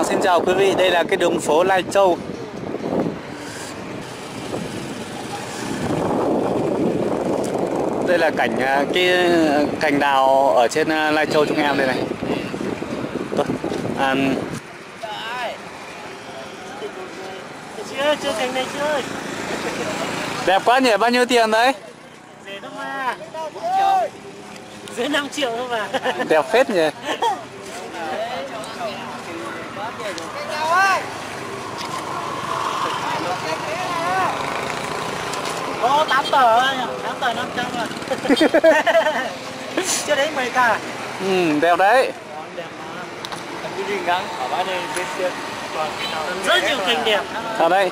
Xin chào quý vị, đây là cái đường phố Lai Châu. Đây là cái cành đào ở trên Lai Châu chúng em đây này. Chưa cành này chưa. Đẹp quá nhỉ, bao nhiêu tiền đấy? Rẻ lắm mà. Dưới 5 triệu thôi mà. Đẹp phết nhỉ. Có 8 tờ anh ạ, 8 tờ 500 rồi. Chưa đến 10k. Đẹp đấy. Đẹp mà. Rất nhiều cành đẹp. Ở đây.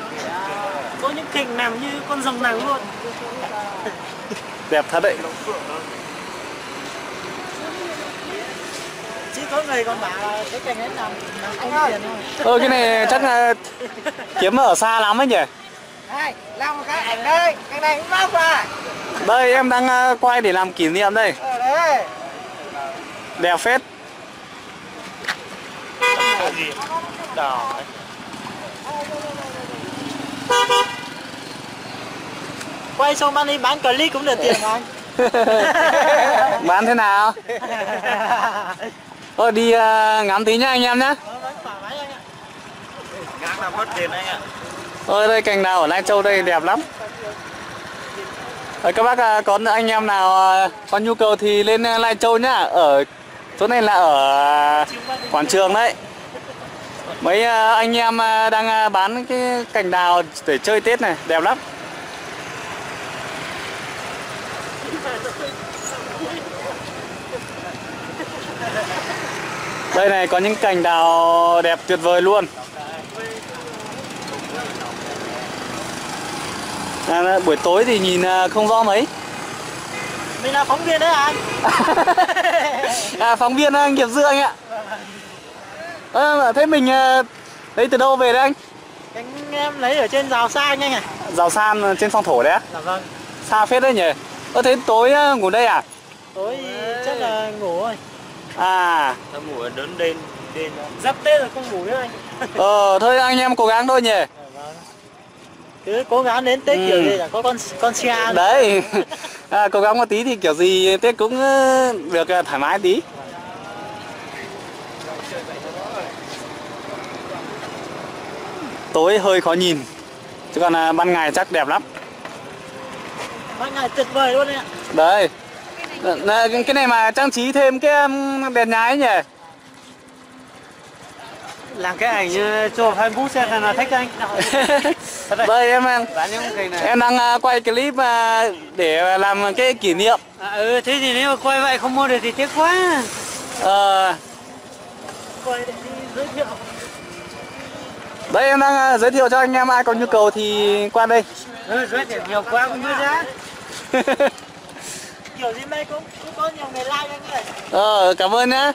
Có những cành nằm như con rồng nắng luôn. Đẹp thật đấy. Chứ có người còn bảo là cái cành ấy nằm không tiền thôi. Cái này chắc là kiếm ở xa lắm ấy nhỉ. Đây, làm một cái ảnh đây, cái này cũng lóc à. Đây em đang quay để làm kỷ niệm đây. Đây. Đẹp phết. Đỏ. Quay xong mang đi bán clip cũng được tiền mà anh. Bán thế nào? Thôi đi ngắm tí nhá anh em nhá. Ngắn là mất tiền anh ạ. Đây cành đào ở Lai Châu đây đẹp lắm. Các bác có anh em nào có nhu cầu thì lên Lai Châu nhá. Ở chỗ này là ở quảng trường đấy. Mấy anh em đang bán cái cành đào để chơi Tết này, đẹp lắm. Đây này có những cành đào đẹp tuyệt vời luôn. Buổi tối thì nhìn không rõ mấy. Mình là phóng viên đấy anh. Phóng viên nghiệp dư anh ạ. Thế mình lấy từ đâu về đấy anh? Cánh em lấy ở trên Giào San anh ạ. Giào San trên Phong Thổ đấy á? Dạ vâng. Xa phết đấy nhỉ. Thế tối ngủ đây à? Tối chắc là ngủ rồi. À. Tao ngủ ở đớn đêm. Giáp Tết rồi không ngủ nữa anh. Thôi anh em cố gắng thôi nhỉ. Cứ cố gắng đến Tết kiểu gì là có con xe đấy. Cố gắng một tí thì kiểu gì Tết cũng được thoải mái tí. Tối hơi khó nhìn, chứ còn ban ngày chắc đẹp lắm. Ban ngày tuyệt vời luôn đấy ạ. Đấy. Cái này mà trang trí thêm cái đèn nhái nhỉ. Làm cái ảnh cho Facebook xem là thích anh. Đây em đang quay clip để làm cái kỷ niệm. Thế thì nếu mà quay vậy không mua được thì tiếc quá. Quay để đi giới thiệu. Đây em đang giới thiệu cho anh em ai có nhu cầu thì qua đây. Giới thiệu nhiều quá cũng biết giá. Kiểu gì đây cũng có nhiều người like anh ơi. Cảm ơn nhá.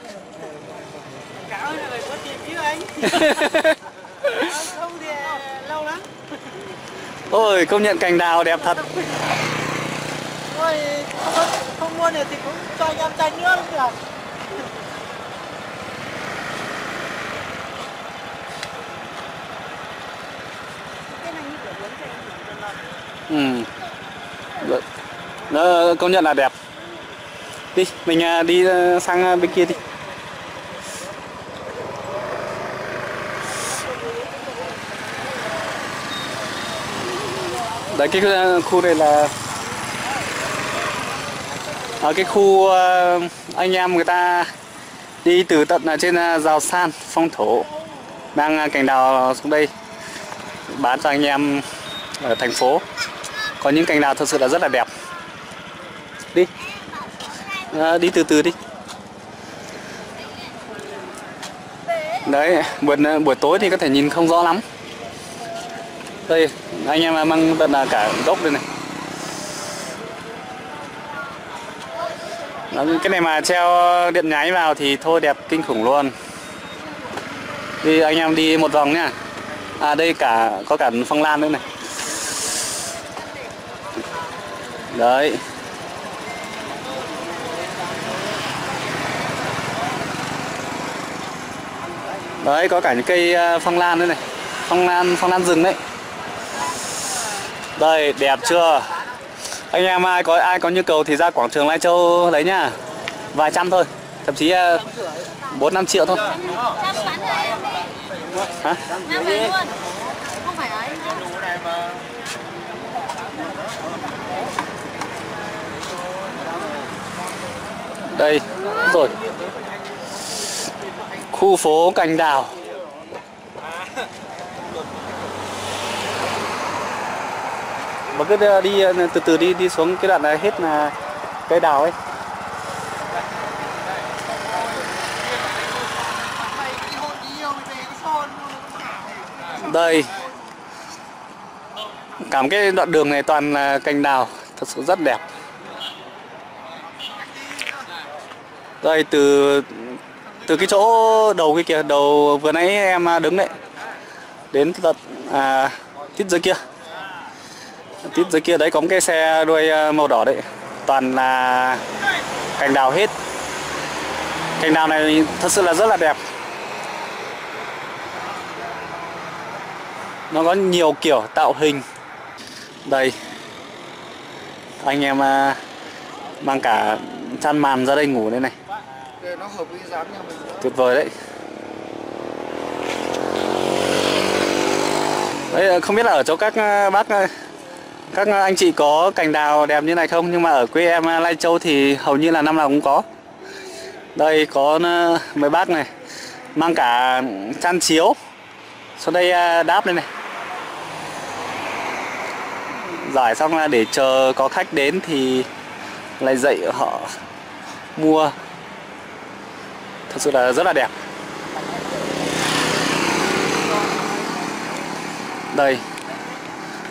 Cảm ơn là có tiền chứ anh. Không thì lâu lắm. Ôi công nhận cành đào đẹp thật. Thôi không mua được thì cũng cho anh em chai nước cũng được. Nó công nhận là đẹp. Đi, mình đi sang bên kia đi. Đấy cái khu này là ở cái khu anh em người ta đi từ tận trên Giào San, Phong Thổ mang cành đào xuống đây bán cho anh em ở thành phố. Có những cành đào thật sự là rất là đẹp. Đi. Đi từ từ đi. Đấy, buổi tối thì có thể nhìn không rõ lắm. Đây, anh em mang tận cả gốc đây này. Đó, cái này mà treo điện nháy vào thì thôi đẹp kinh khủng luôn. Đi anh em đi một vòng nhá. Đây có cả phong lan nữa này. Đấy. Đấy, có cả những cây phong lan đây này, phong lan rừng đấy. Đây, đẹp chưa? Anh em ai có nhu cầu thì ra quảng trường Lai Châu lấy nhá. Vài trăm thôi, thậm chí 4-5 triệu thôi. Hả? Không phải ấy. Đây, rồi. Khu phố Cành Đào. Mà cứ đi từ từ đi xuống cái đoạn này hết là cây đào ấy. Đây. Cả một cái đoạn đường này toàn là cành đào, thật sự rất đẹp. Đây, từ cái chỗ đầu kia kìa, đầu vừa nãy em đứng đấy, đến tận tít dưới kia. Tít dưới kia đấy có một cái xe đuôi màu đỏ đấy, toàn là cành đào hết. Cành đào này thật sự là rất là đẹp. Nó có nhiều kiểu tạo hình. Đây, anh em mang cả chăn màn ra đây ngủ đây này. Nó hợp với dáng nhà mình. Tuyệt vời đấy. Đấy, không biết là ở chỗ các bác, các anh chị có cành đào đẹp như này không, nhưng mà ở quê em Lai Châu thì hầu như là năm nào cũng có. Đây có mấy bác này mang cả chăn chiếu xuống đây đáp đây này. Giải xong là để chờ có khách đến thì lại dậy họ mua. Thật sự là rất là đẹp. Đây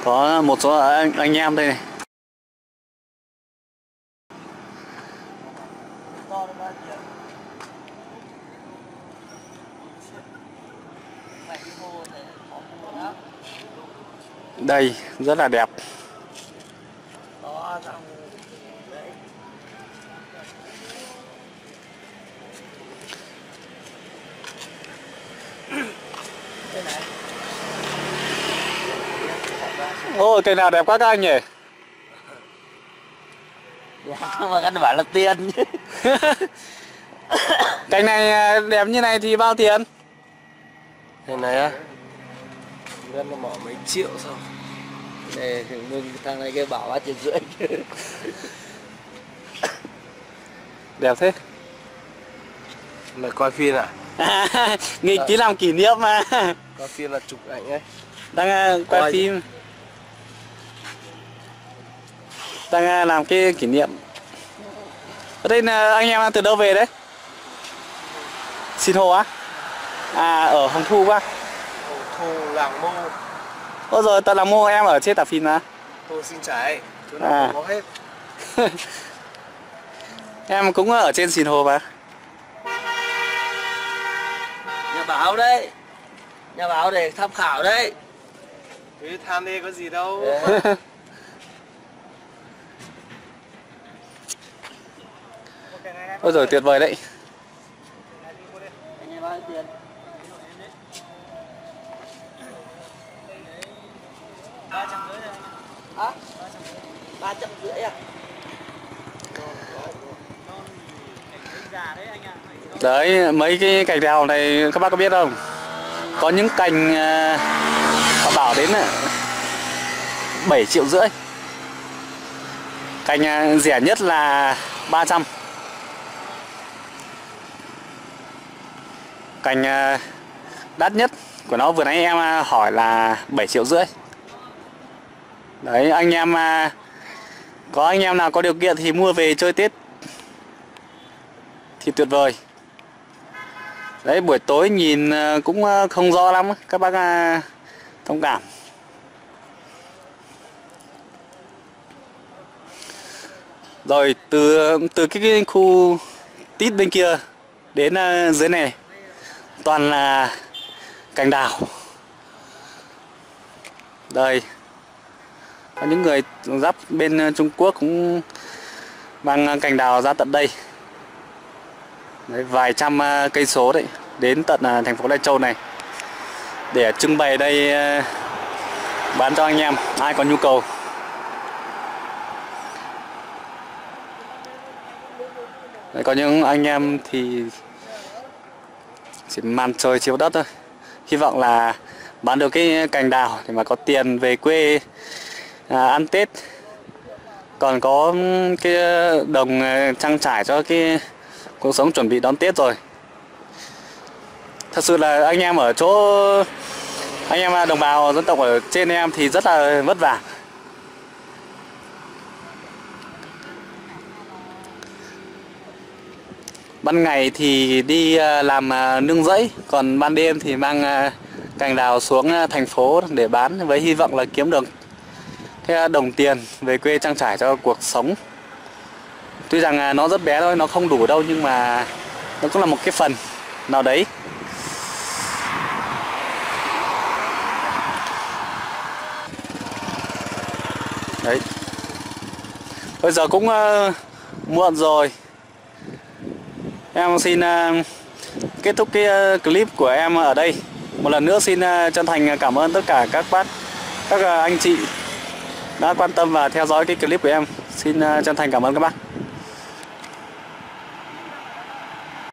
có một số anh em đây này. Đây rất là đẹp. Ôi, cây nào đẹp quá các anh nhỉ? Mà căn bản là tiền. Cây này đẹp như này thì bao tiền? Cái này á, gần là bỏ mấy triệu xong. Để mừng thằng này kia bảo 3,5 triệu. Đẹp thế. Mày coi phim à? Nghịch tí làm kỷ niệm mà. Coi phim là chụp ảnh ấy. Đang quay phim. Đang làm cái kỷ niệm. Ở đây là anh em từ đâu về đấy? Xin Hồ á? À, ở Hồng Thu quá. Hồng Thu, Làng Mô. Ôi rồi, tận Làng Mô, em ở trên Tà Phìn mà. Tôi xin trái, chỗ nào cũng có hết. Em cũng ở trên Sìn Hồ mà. Nhà báo đấy. Nhà báo để tham khảo đấy. Thế tham đi có gì đâu. Ôi rồi, tuyệt vời đấy. Hả? 350 à? Đấy, mấy cái cành đào này các bác có biết không? Có những cành họ bảo đến 7,5 triệu. Cành rẻ nhất là 300. Cành đắt nhất của nó vừa nãy em hỏi là 7,5 triệu. Đấy, anh em có anh em nào có điều kiện thì mua về chơi Tết thì tuyệt vời. Đấy, buổi tối nhìn cũng không rõ lắm, các bác thông cảm. Rồi từ cái khu tít bên kia đến dưới này toàn là cành đào. Đây, có những người giáp bên Trung Quốc cũng mang cành đào ra tận đây. Đấy, vài trăm cây số đấy. đến tận thành phố Lai Châu này để trưng bày đây bán cho anh em ai có nhu cầu. Đấy, có những anh em thì chỉ màn trời chiếu đất thôi, hy vọng là bán được cái cành đào để mà có tiền về quê ăn Tết, còn có cái đồng trang trải cho cái cuộc sống chuẩn bị đón Tết rồi. Thật sự là anh em ở chỗ, anh em đồng bào dân tộc ở trên em thì rất là vất vả. Ban ngày thì đi làm nương rẫy, còn ban đêm thì mang cành đào xuống thành phố để bán với hy vọng là kiếm được cái đồng tiền về quê trang trải cho cuộc sống. Tuy rằng nó rất bé thôi, nó không đủ đâu, nhưng mà nó cũng là một cái phần nào đấy. Đấy. Bây giờ cũng muộn rồi. Em xin kết thúc cái clip của em ở đây. Một lần nữa xin chân thành cảm ơn tất cả các bác, các anh chị đã quan tâm và theo dõi cái clip của em. Xin chân thành cảm ơn các bác.